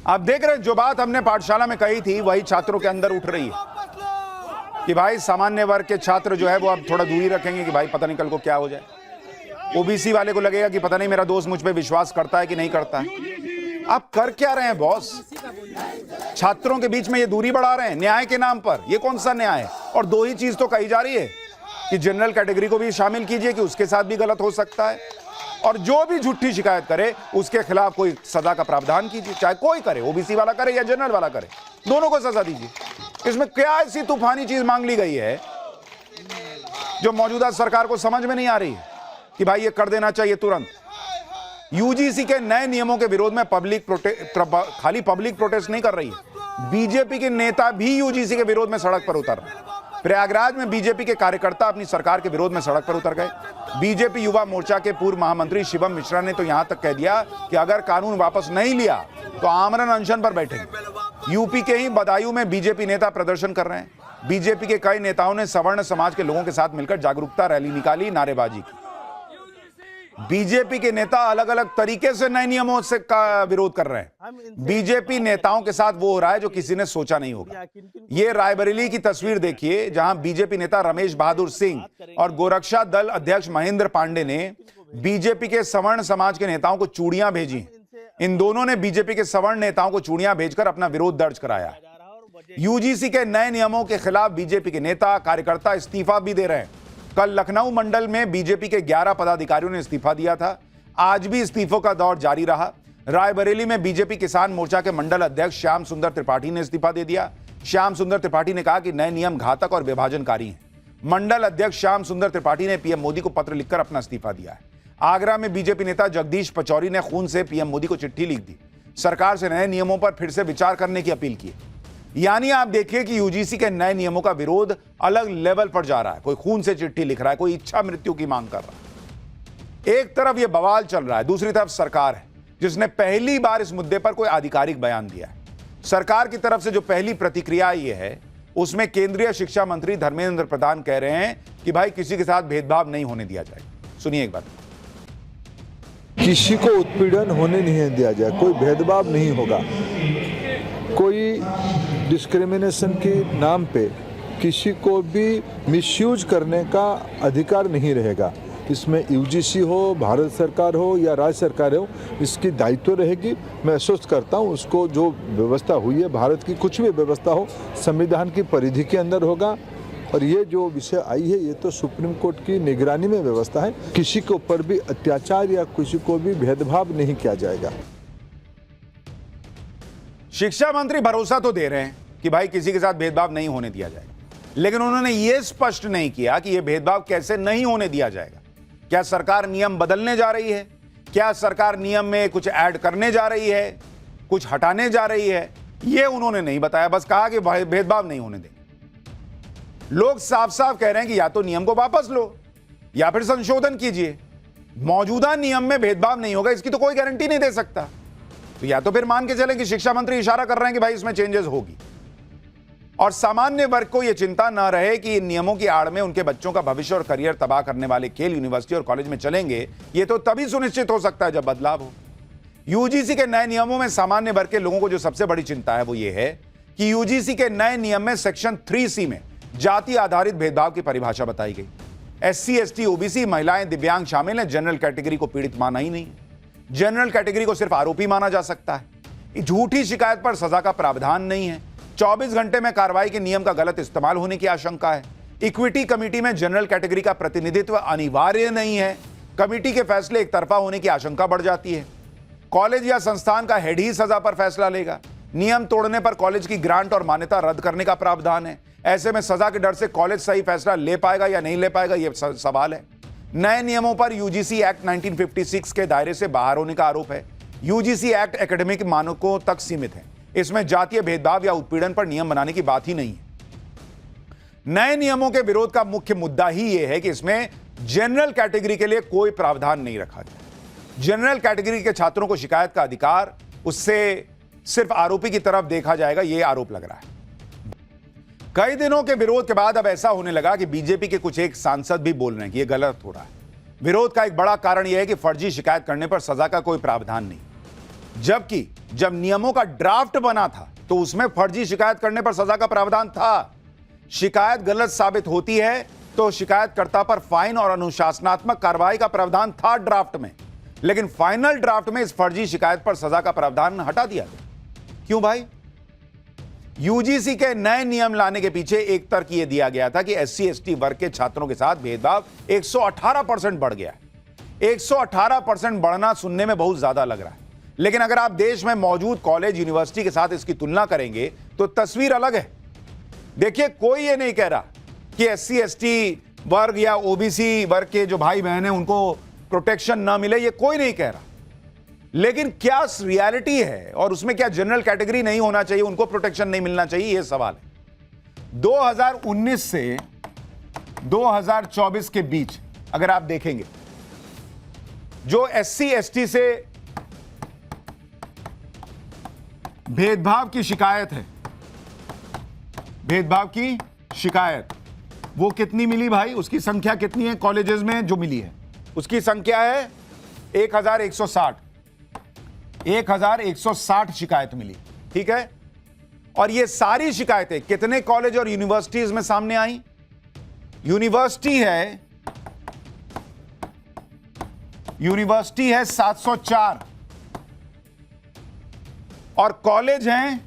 आप देख रहे हैं, जो बात हमने पाठशाला में कही थी वही छात्रों के अंदर उठ रही है कि भाई सामान्य वर्ग के छात्र जो है वो अब थोड़ा दूरी रखेंगे कि भाई पता नहीं कल को क्या हो जाए। ओबीसी वाले को लगेगा कि पता नहीं मेरा दोस्त मुझ पे विश्वास करता है कि नहीं करता है। आप कर क्या रहे हैं बॉस? छात्रों के बीच में ये दूरी बढ़ा रहे हैं न्याय के नाम पर। ये कौन सा न्याय है? और दो ही चीज तो कही जा रही है कि जनरल कैटेगरी को भी शामिल कीजिए कि उसके साथ भी गलत हो सकता है, और जो भी झूठी शिकायत करे उसके खिलाफ कोई सजा का प्रावधान कीजिए, चाहे कोई करे, ओबीसी वाला करे या जनरल वाला करे, दोनों को सजा दीजिए। इसमें क्या ऐसी तूफानी चीज मांग ली गई है जो मौजूदा सरकार को समझ में नहीं आ रही है कि भाई ये कर देना चाहिए तुरंत। यूजीसी के नए नियमों के विरोध में खाली पब्लिक प्रोटेस्ट नहीं कर रही है, बीजेपी के नेता भी यूजीसी के विरोध में सड़क पर उतर रहे हैं। प्रयागराज में बीजेपी के कार्यकर्ता अपनी सरकार के विरोध में सड़क पर उतर गए। बीजेपी युवा मोर्चा के पूर्व महामंत्री शिवम मिश्रा ने तो यहां तक कह दिया कि अगर कानून वापस नहीं लिया तो आमरण अनशन पर बैठेंगे। यूपी के ही बदायूं में बीजेपी नेता प्रदर्शन कर रहे हैं। बीजेपी के कई नेताओं ने सवर्ण समाज के लोगों के साथ मिलकर जागरूकता रैली निकाली, नारेबाजी की। बीजेपी के नेता अलग अलग तरीके से नए नियमों से का विरोध कर रहे हैं। बीजेपी नेताओं के साथ वो हो रहा है जो किसी ने सोचा नहीं होगा। ये रायबरेली की तस्वीर देखिए जहां बीजेपी नेता रमेश बहादुर सिंह और गोरक्षा दल अध्यक्ष महेंद्र पांडे ने बीजेपी के सवर्ण समाज के नेताओं को चूड़ियां भेजी। इन दोनों ने बीजेपी के सवर्ण नेताओं को चूड़ियां भेजकर अपना विरोध दर्ज कराया। यूजीसी के नए नियमों के खिलाफ बीजेपी के नेता कार्यकर्ता इस्तीफा भी दे रहे हैं। कल लखनऊ मंडल में बीजेपी के 11 पदाधिकारियों ने इस्तीफा दिया था। आज भी इस्तीफों का दौर जारी रहा। रायबरेली में बीजेपी किसान मोर्चा के मंडल अध्यक्ष श्याम सुंदर त्रिपाठी ने इस्तीफा दे दिया। श्याम सुंदर त्रिपाठी ने कहा कि नए नियम घातक और विभाजनकारी हैं। मंडल अध्यक्ष श्याम सुंदर त्रिपाठी ने पीएम मोदी को पत्र लिखकर अपना इस्तीफा दिया है। आगरा में बीजेपी नेता जगदीश पचौरी ने खून से पीएम मोदी को चिट्ठी लिख दी, सरकार से नए नियमों पर फिर से विचार करने की अपील की। यानी आप देखिए कि यूजीसी के नए नियमों का विरोध अलग लेवल पर जा रहा है। कोई खून से चिट्ठी लिख रहा है, कोई इच्छा मृत्यु की मांग कर रहा है। एक तरफ यह बवाल चल रहा है, दूसरी तरफ सरकार है जिसने पहली बार इस मुद्दे पर कोई आधिकारिक बयान दिया है। सरकार की तरफ से जो पहली प्रतिक्रिया ये है उसमें केंद्रीय शिक्षा मंत्री धर्मेंद्र प्रधान कह रहे हैं कि भाई किसी के साथ भेदभाव नहीं होने दिया जाएगा। सुनिए एक बार। किसी को उत्पीड़न होने नहीं दिया जाए, कोई भेदभाव नहीं होगा, कोई डिस्क्रिमिनेशन के नाम पे किसी को भी मिसयूज करने का अधिकार नहीं रहेगा। इसमें यूजीसी हो, भारत सरकार हो या राज्य सरकार हो, इसकी दायित्व रहेगी। मैं आश्वस्त करता हूँ उसको जो व्यवस्था हुई है, भारत की कुछ भी व्यवस्था हो संविधान की परिधि के अंदर होगा। और ये जो विषय आई है ये तो सुप्रीम कोर्ट की निगरानी में व्यवस्था है। किसी के ऊपर भी अत्याचार या किसी को भी भेदभाव नहीं किया जाएगा। शिक्षा मंत्री भरोसा तो दे रहे हैं कि भाई किसी के साथ भेदभाव नहीं होने दिया जाएगा, लेकिन उन्होंने यह स्पष्ट नहीं किया कि यह भेदभाव कैसे नहीं होने दिया जाएगा। क्या सरकार नियम बदलने जा रही है? क्या सरकार नियम में कुछ ऐड करने जा रही है, कुछ हटाने जा रही है? यह उन्होंने नहीं बताया, बस कहा कि भेदभाव नहीं होने देंगे। लोग साफ साफ कह रहे हैं कि या तो नियम को वापस लो या फिर संशोधन कीजिए। मौजूदा नियम में भेदभाव नहीं होगा इसकी तो कोई गारंटी नहीं दे सकता। तो या तो फिर मान के चले कि शिक्षा मंत्री इशारा कर रहे हैं कि भाई इसमें चेंजेस होगी, और सामान्य वर्ग को यह चिंता ना रहे कि इन नियमों की आड़ में उनके बच्चों का भविष्य और करियर तबाह करने वाले खेल यूनिवर्सिटी और कॉलेज में चलेंगे। यह तो तभी सुनिश्चित हो सकता है जब बदलाव हो। यूजीसी के नए नियमों में सामान्य वर्ग के लोगों को जो सबसे बड़ी चिंता है वो ये है कि यूजीसी के नए नियम में सेक्शन 3C में जाति आधारित भेदभाव की परिभाषा बताई गई। SC, ST, OBC, महिलाएं, दिव्यांग शामिल हैं। जनरल कैटेगरी को पीड़ित माना ही नहीं। जनरल कैटेगरी को सिर्फ आरोपी माना जा सकता है। झूठी शिकायत पर सजा का प्रावधान नहीं है। 24 घंटे में कार्रवाई के नियम का गलत इस्तेमाल होने की आशंका है। इक्विटी कमेटी में जनरल कैटेगरी का प्रतिनिधित्व अनिवार्य नहीं है। कमेटी के फैसले एक तरफा होने की आशंका बढ़ जाती है। कॉलेज या संस्थान का हेड ही सजा पर फैसला लेगा। नियम तोड़ने पर कॉलेज की ग्रांट और मान्यता रद्द करने का प्रावधान है। ऐसे में सजा के डर से कॉलेज सही फैसला ले पाएगा या नहीं ले पाएगा, यह सवाल है। नए नियमों पर यूजीसी एक्ट 1956 के दायरे से बाहर होने का आरोप है। यूजीसी एक्ट एकेडमिक मानकों तक सीमित है। इसमें जातीय भेदभाव या उत्पीड़न पर नियम बनाने की बात ही नहीं है। नए नियमों के विरोध का मुख्य मुद्दा ही यह है कि इसमें जनरल कैटेगरी के लिए कोई प्रावधान नहीं रखा गया। जनरल कैटेगरी के छात्रों को शिकायत का अधिकार, उससे सिर्फ आरोपी की तरफ देखा जाएगा, यह आरोप लग रहा है। कई दिनों के विरोध के बाद अब ऐसा होने लगा कि बीजेपी के कुछ एक सांसद भी बोल रहे हैं कि यह गलत हो रहा है। विरोध का एक बड़ा कारण यह है कि फर्जी शिकायत करने पर सजा का कोई प्रावधान नहीं। जबकि जब नियमों का ड्राफ्ट बना था तो उसमें फर्जी शिकायत करने पर सजा का प्रावधान था। शिकायत गलत साबित होती है तो शिकायतकर्ता पर फाइन और अनुशासनात्मक कार्रवाई का प्रावधान था ड्राफ्ट में, लेकिन फाइनल ड्राफ्ट में इस फर्जी शिकायत पर सजा का प्रावधान हटा दिया गया। क्यों भाई? यूजीसी के नए नियम लाने के पीछे एक तर्क यह दिया गया था कि एससी एसटी वर्ग के छात्रों के साथ भेदभाव 118% बढ़ गया है। 118% बढ़ना सुनने में बहुत ज्यादा लग रहा है, लेकिन अगर आप देश में मौजूद कॉलेज यूनिवर्सिटी के साथ इसकी तुलना करेंगे तो तस्वीर अलग है। देखिए, कोई ये नहीं कह रहा कि एससी एसटी वर्ग या ओबीसी वर्ग के जो भाई बहन हैं उनको प्रोटेक्शन ना मिले, ये कोई नहीं कह रहा, लेकिन क्या रियलिटी है और उसमें क्या जनरल कैटेगरी नहीं होना चाहिए, उनको प्रोटेक्शन नहीं मिलना चाहिए, यह सवाल है। 2019 से 2024 के बीच अगर आप देखेंगे, जो एससी एसटी से भेदभाव की शिकायत है, भेदभाव की शिकायत वो कितनी मिली भाई? उसकी संख्या कितनी है कॉलेजेस में जो मिली है? उसकी संख्या है 1160। 1160 शिकायत मिली, ठीक है। और ये सारी शिकायतें कितने कॉलेज और यूनिवर्सिटीज में सामने आई? यूनिवर्सिटी है 704 और कॉलेज हैं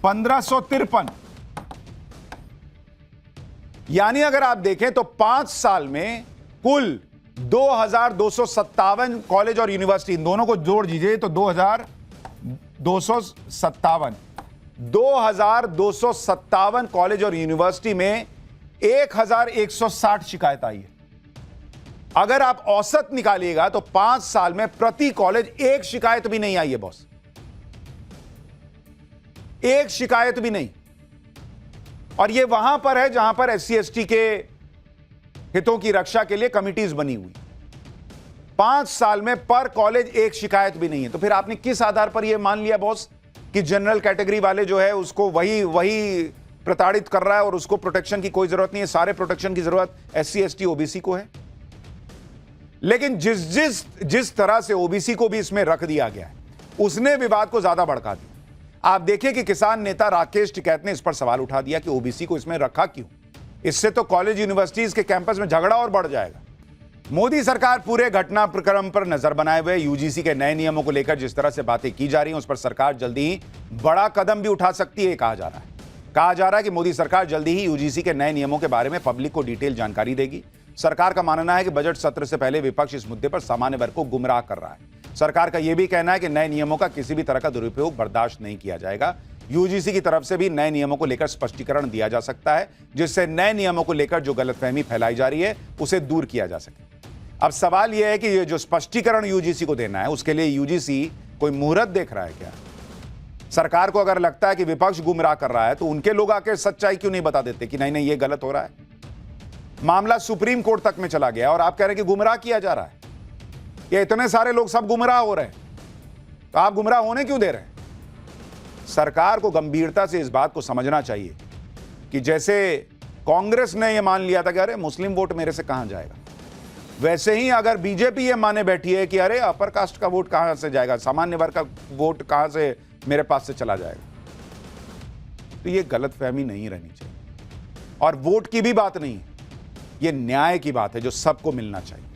1553। यानी अगर आप देखें तो 5 साल में कुल 2257 कॉलेज और यूनिवर्सिटी, इन दोनों को जोड़ दीजिए तो 2257 कॉलेज और यूनिवर्सिटी में 1160 शिकायत आई है। अगर आप औसत निकालिएगा तो 5 साल में प्रति कॉलेज एक शिकायत भी नहीं आई है बॉस, एक शिकायत भी नहीं। और यह वहां पर है जहां पर एससी एसटी के हितों की रक्षा के लिए कमिटीज बनी हुई। 5 साल में पर कॉलेज एक शिकायत भी नहीं है। तो फिर आपने किस आधार पर यह मान लिया बॉस कि जनरल कैटेगरी वाले जो है उसको वही प्रताड़ित कर रहा है और उसको प्रोटेक्शन की कोई जरूरत नहीं है, सारे प्रोटेक्शन की जरूरत एससी एसटी ओबीसी को है। लेकिन जिस तरह से ओबीसी को भी इसमें रख दिया गया है, उसने विवाद को ज्यादा भड़का दिया। आप देखिए कि किसान नेता राकेश टिकैत ने इस पर सवाल उठा दिया कि ओबीसी को इसमें रखा क्यों? इससे तो कॉलेज यूनिवर्सिटीज के कैंपस में झगड़ा और बढ़ जाएगा। मोदी सरकार पूरे घटनाक्रम पर नजर बनाए हुए यूजीसी के नए नियमों को लेकर जिस तरह से बातें की जा रही हैं, उस पर सरकार जल्दी ही बड़ा कदम भी उठा सकती है, कहा जा रहा है कि मोदी सरकार जल्दी ही यूजीसी के नए नियमों के बारे में पब्लिक को डिटेल जानकारी देगी। सरकार का मानना है कि बजट सत्र से पहले विपक्ष इस मुद्दे पर सामान्य वर्ग को गुमराह कर रहा है। सरकार का यह भी कहना है कि नए नियमों का किसी भी तरह का दुरुपयोग बर्दाश्त नहीं किया जाएगा। यूजीसी की तरफ से भी नए नियमों को लेकर स्पष्टीकरण दिया जा सकता है, जिससे नए नियमों को लेकर जो गलतफहमी फैलाई जा रही है उसे दूर किया जा सके। अब सवाल यह है कि ये जो स्पष्टीकरण यूजीसी को देना है, उसके लिए यूजीसी कोई मुहूर्त देख रहा है क्या? सरकार को अगर लगता है कि विपक्ष गुमराह कर रहा है तो उनके लोग आकर सच्चाई क्यों नहीं बता देते कि नहीं ये गलत हो रहा है? मामला सुप्रीम कोर्ट तक में चला गया और आप कह रहे हैं कि गुमराह किया जा रहा है। ये इतने सारे लोग सब गुमराह हो रहे हैं, तो आप गुमराह होने क्यों दे रहे हैं? सरकार को गंभीरता से इस बात को समझना चाहिए कि जैसे कांग्रेस ने यह मान लिया था कि अरे मुस्लिम वोट मेरे से कहां जाएगा, वैसे ही अगर बीजेपी ये माने बैठी है कि अरे अपर कास्ट का वोट कहां से जाएगा, सामान्य वर्ग का वोट कहां से मेरे पास से चला जाएगा, तो ये गलतफहमी नहीं रहनी चाहिए। और वोट की भी बात नहीं है, ये न्याय की बात है जो सबको मिलना चाहिए।